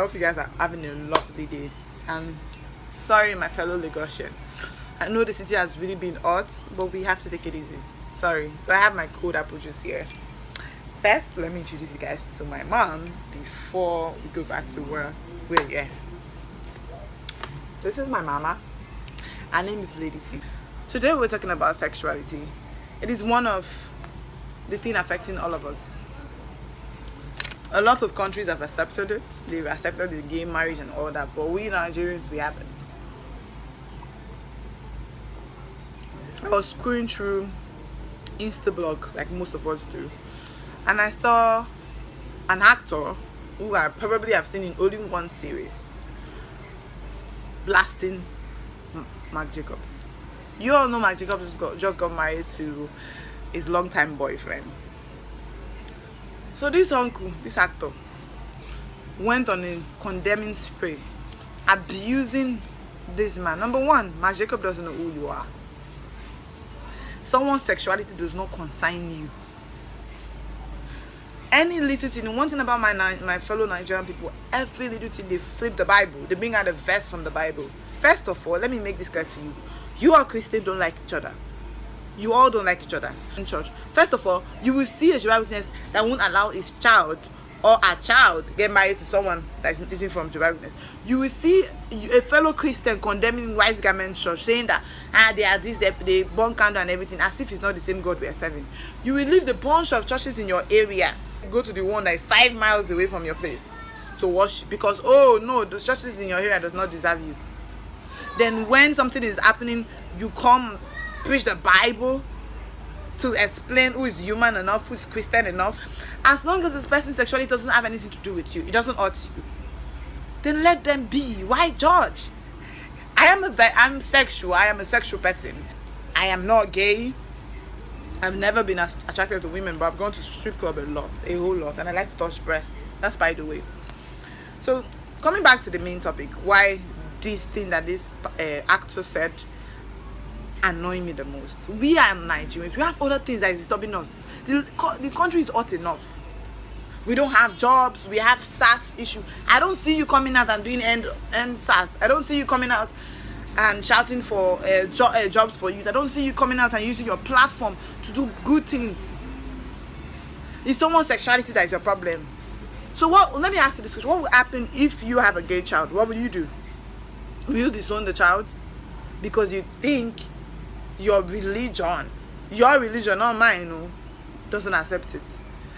hope you guys are having a lovely day. And sorry, my fellow Lagosian. I know the city has really been hot, but we have to take it easy. Sorry. So I have my cold apple juice here. First, let me introduce you guys to my mom before we go back to where we're here. This is my mama. Her name is Lady T. Today we're talking about sexuality. It is one of the things affecting all of us. A lot of countries have accepted it. They've accepted the gay marriage and all that, but we Nigerians, we haven't. I was scrolling through Instablog like most of us do, and I saw an actor who I probably have seen in only one series blasting Marc Jacobs. You all know Marc Jacobs just got married to his longtime boyfriend. So this uncle, this actor, went on a condemning spree, abusing this man. Number one, Marc Jacobs doesn't know who you are. Someone's sexuality does not concern you. Any little thing, one thing about my fellow Nigerian people, every little thing, they flip the Bible. They bring out a verse from the Bible. First of all, let me make this clear to you. You all Christians don't like each other. You all don't like each other in church. First of all, you will see a Jehovah's Witness that won't allow his child or a child get married to someone that isn't from Jehovah's Witness. You will see a fellow Christian condemning White Garment Church, saying that they are this, they burn candle and everything, as if it's not the same God we are serving. You will leave the bunch of churches in your area, go to the one that is 5 miles away from your place to worship, because oh no, those churches in your area does not deserve you. Then when something is happening, you come preach the Bible to explain who is human enough, who is Christian enough. As long as this person's sexuality doesn't have anything to do with you, it doesn't hurt you, then let them be. Why judge? I'm sexual. I am a sexual person. I am not gay. I've never been attracted to women, but I've gone to strip club a whole lot, and I like to touch breasts. That's by the way. So coming back to the main topic, why this thing that this actor said annoy me the most. We are Nigerians. We have other things that is disturbing us. The country is hot enough. We don't have jobs. We have SARS issue. I don't see you coming out and doing end SARS. I don't see you coming out and shouting for jobs for youth. I don't see you coming out and using your platform to do good things. It's someone's sexuality that is your problem. So let me ask you this question. What will happen if you have a gay child? What will you do? Will you disown the child because you think your religion, not mine, doesn't accept it?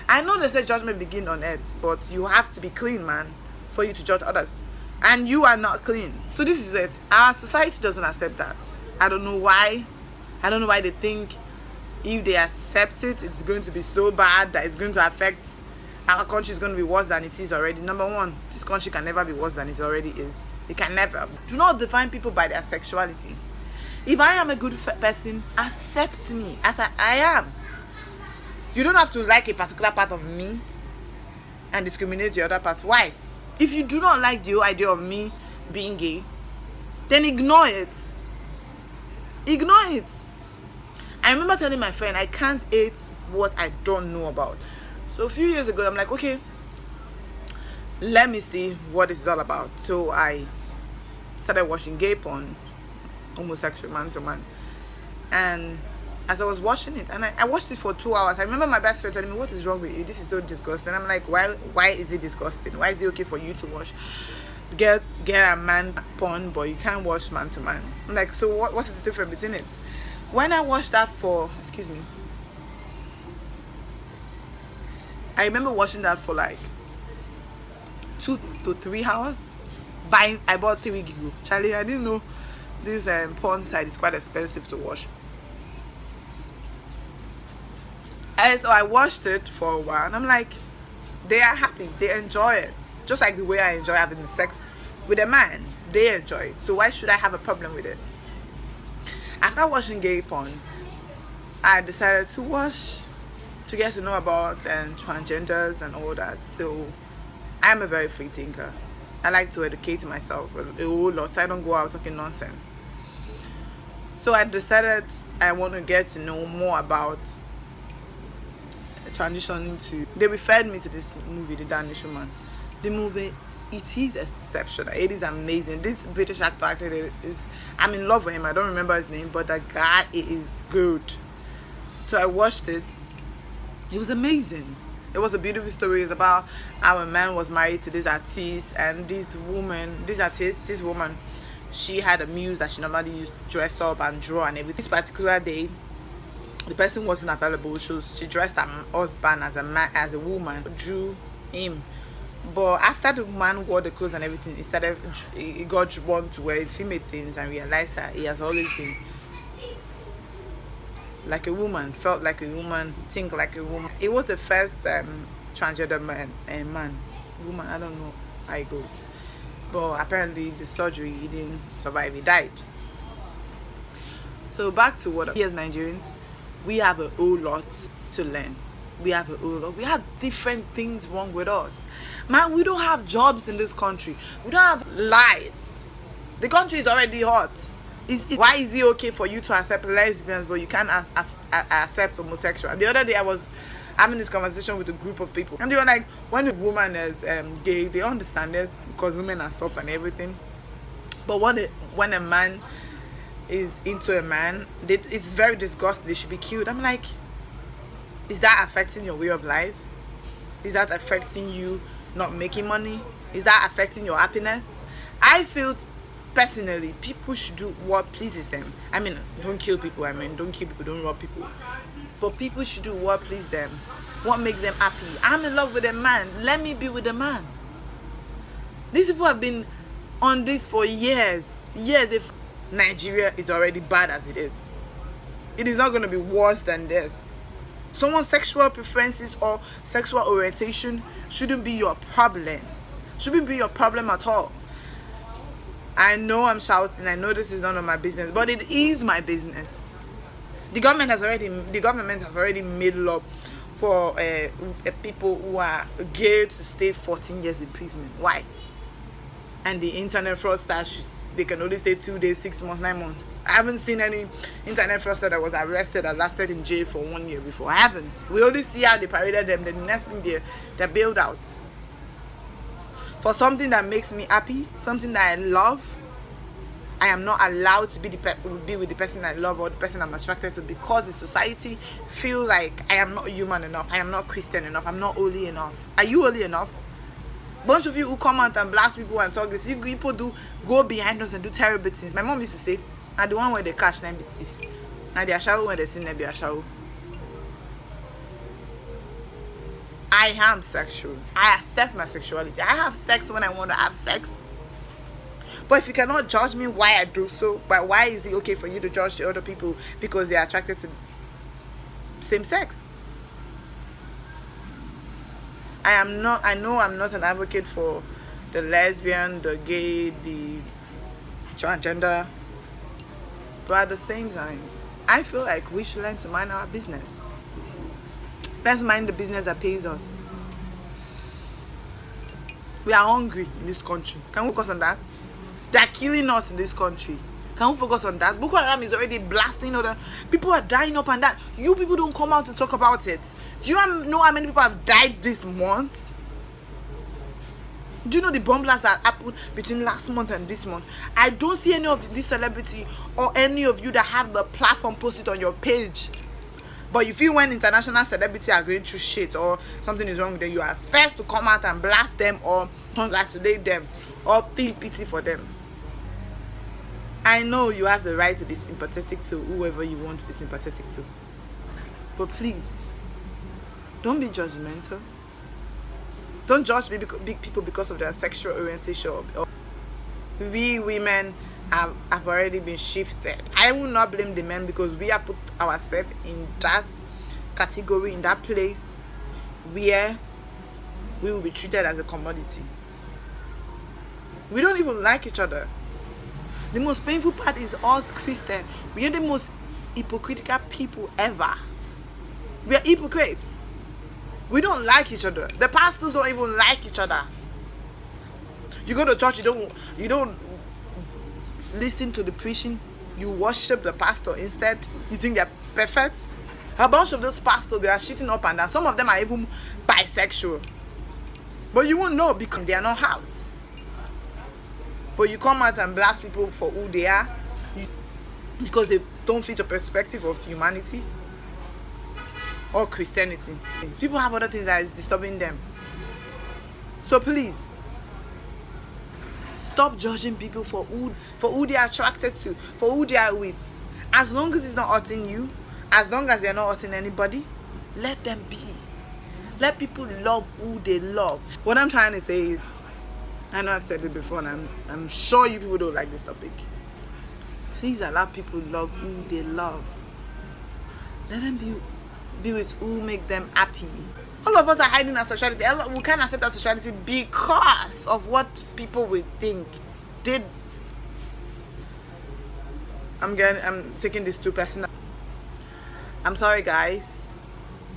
I know they say judgment begins on earth, but you have to be clean, man, for you to judge others. And you are not clean. So this is it. Our society doesn't accept that. I don't know why. I don't know why they think if they accept it, it's going to be so bad that it's going to affect our country. Is going to be worse than it is already. Number one, this country can never be worse than it already is. It can never. Do not define people by their sexuality. If I am a good person, accept me as I am. You don't have to like a particular part of me and discriminate the other part. Why? If you do not like the whole idea of me being gay, then ignore it. Ignore it. I remember telling my friend, I can't hate what I don't know about. So a few years ago, I'm like, okay, let me see what this is all about. So I started watching gay porn, homosexual man to man. And as I was watching it, and I watched it for 2 hours, I remember my best friend telling me, what is wrong with you? This is so disgusting. I'm like, why is it disgusting? Why is it okay for you to watch get a man porn, but you can't watch man to man? I'm like, so what's the difference between it? When I watched that I remember watching that for like 2 to 3 hours. I bought 3 gigs. Charlie, I didn't know this porn site is quite expensive to watch. And so I watched it for a while, and I'm like, they are happy, they enjoy it, just like the way I enjoy having sex with a man. They enjoy it, so why should I have a problem with it? After watching gay porn, I decided to watch to get to know about transgenders and all that. So I am a very free thinker. I like to educate myself a whole lot, so I don't go out talking nonsense. So I decided I want to get to know more about transitioning to. They referred me to this movie, The Danish Woman. The movie it is exceptional. It is amazing. This British actor is, I'm in love with him. I don't remember his name, but the guy is good. So I watched it. It was amazing. It was a beautiful story. It's about how a man was married to this artist, and this woman, she had a muse that she normally used to dress up and draw and everything. This particular day, the person wasn't available, so she dressed her husband as a man, as a woman, drew him. But after the man wore the clothes and everything, he got drawn to wear female things and realized that he has always been like a woman, felt like a woman, think like a woman. It was the first transgender man, woman, I don't know how it goes. But apparently the surgery, he didn't survive, he died. So back to what we as Nigerians, we have a whole lot to learn. We have different things wrong with us. Man, we don't have jobs in this country. We don't have lights. The country is already hot. Why is it okay for you to accept lesbians but you can't accept homosexual? The other day I was having this conversation with a group of people, and they were like, when a woman is gay, they understand it because women are soft and everything. But when a man is into a man, it's very disgusting. They should be killed. I'm like, is that affecting your way of life? Is that affecting you not making money? Is that affecting your happiness? I feel personally people should do what pleases them. I mean, don't kill people, don't rob people, but people should do what pleases them, what makes them happy. I'm in love with a man, let me be with a man. These people have been on this for years. If Nigeria is already bad as it is not going to be worse than this. Someone's sexual preferences or sexual orientation shouldn't be your problem. Shouldn't be your problem at all. I know I'm shouting. I know this is none of my business, but it is my business. The government has already made law for people who are gay to stay 14 years imprisonment. Why? And the internet fraudsters, they can only stay 2 days, 6 months, 9 months. I haven't seen any internet fraudster that was arrested and lasted in jail for 1 year before. I haven't. We only see how they paraded them. The next thing they're bailed out. For something that makes me happy, something that I love, I am not allowed to be with the person I love or the person I'm attracted to, because the society feel like I am not human enough, I am not Christian enough, I'm not holy enough. Are you holy enough? Bunch of you who come out and blast people and talk this, you people do go behind us and do terrible things. My mom used to say, "Now the one where they catch them be thief. Now they are show when they see them be a show." I am sexual. I accept my sexuality. I have sex when I want to have sex. But if you cannot judge me why I do so, but why is it okay for you to judge the other people because they are attracted to same sex? I know I'm not an advocate for the lesbian, the gay, the transgender, but at the same time, I feel like we should learn to mind our business. Let's mind the business that pays us. We are hungry in this country. Can we focus on that? They are killing us in this country. Can we focus on that? Boko Haram is already blasting other people, are dying up and down. You people don't come out to talk about it. Do you know how many people have died this month? Do you know the bomb blasts that happened between last month and this month? I don't see any of this celebrity or any of you that have the platform post it on your page. But you feel when international celebrities are going through shit or something is wrong with them, you are first to come out and blast them or congratulate them or feel pity for them. I know you have the right to be sympathetic to whoever you want to be sympathetic to. But please, don't be judgmental. Don't judge big people because of their sexual orientation. We women have already been shifted. I will not blame the men because we have put ourselves in that category, in that place where we will be treated as a commodity. We don't even like each other. The most painful part is us Christians. We are the most hypocritical people ever. We are hypocrites. We don't like each other. The pastors don't even like each other. You go to church, you don't listen to the preaching. You worship the pastor instead. You think they're perfect. A bunch of those pastors, they are shitting up and down. Some of them are even bisexual. But you won't know because they are not out. But you come out and blast people for who they are because they don't fit your perspective of humanity or Christianity. People have other things that is disturbing them. So please, stop judging people for who they are attracted to, for who they are with. As long as it's not hurting you, as long as they're not hurting anybody, let them be. Let people love who they love. What I'm trying to say is, I know I've said it before, and I'm sure you people don't like this topic. Please allow people love who they love. Let them be with who make them happy. All of us are hiding our sexuality. We can't accept our sexuality because of what people will think. I'm taking this too personal. I'm sorry, guys,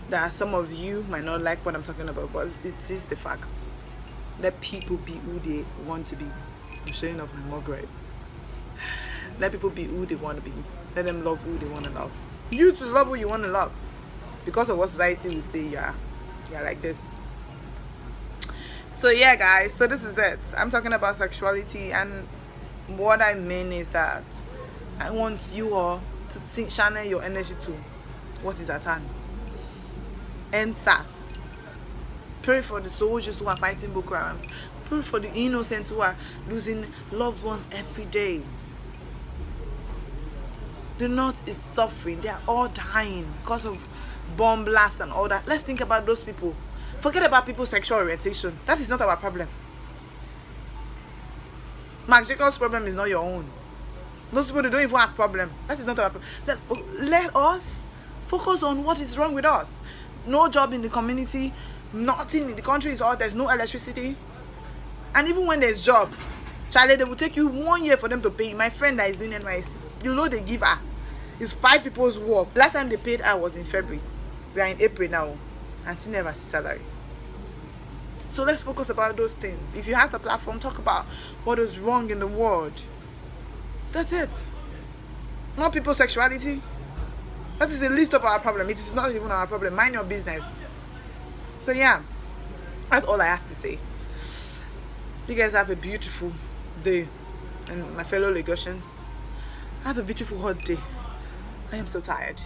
that some of you might not like what I'm talking about, but it is the fact. Let people be who they want to be. I'm showing off my mug, right? Let people be who they want to be. Let them love who they want to love. You to love who you want to love. Because of what society will say, yeah, like this. So yeah, guys, so this is it. I'm talking about sexuality, and what I mean is that I want you all to channel your energy to what is at hand. End SARS. Pray for the soldiers who are fighting Boko Haram. Pray for the innocents who are losing loved ones every day. The North is suffering. They are all dying because of bomb blast and all that. Let's think about those people. Forget about people's sexual orientation. That is not our problem. Mark Jacobs' problem is not your own. Most people, they don't even have problem. That is not our problem. Let us focus on what is wrong with us. No job in the community. Nothing in the country is all. There's no electricity. And even when there's job, Charlie, they will take you 1 year for them to pay you. My friend that is doing NYC, you know they give her. It's 5 people's work. Last time they paid her was in February. We are in April now. And she never sees salary. So let's focus about those things. If you have the platform, talk about what is wrong in the world. That's it. Not people's sexuality. That is the least of our problem. It is not even our problem. Mind your business. So yeah, that's all I have to say. You guys have a beautiful day. And my fellow Lagosians, have a beautiful hot day. I am so tired.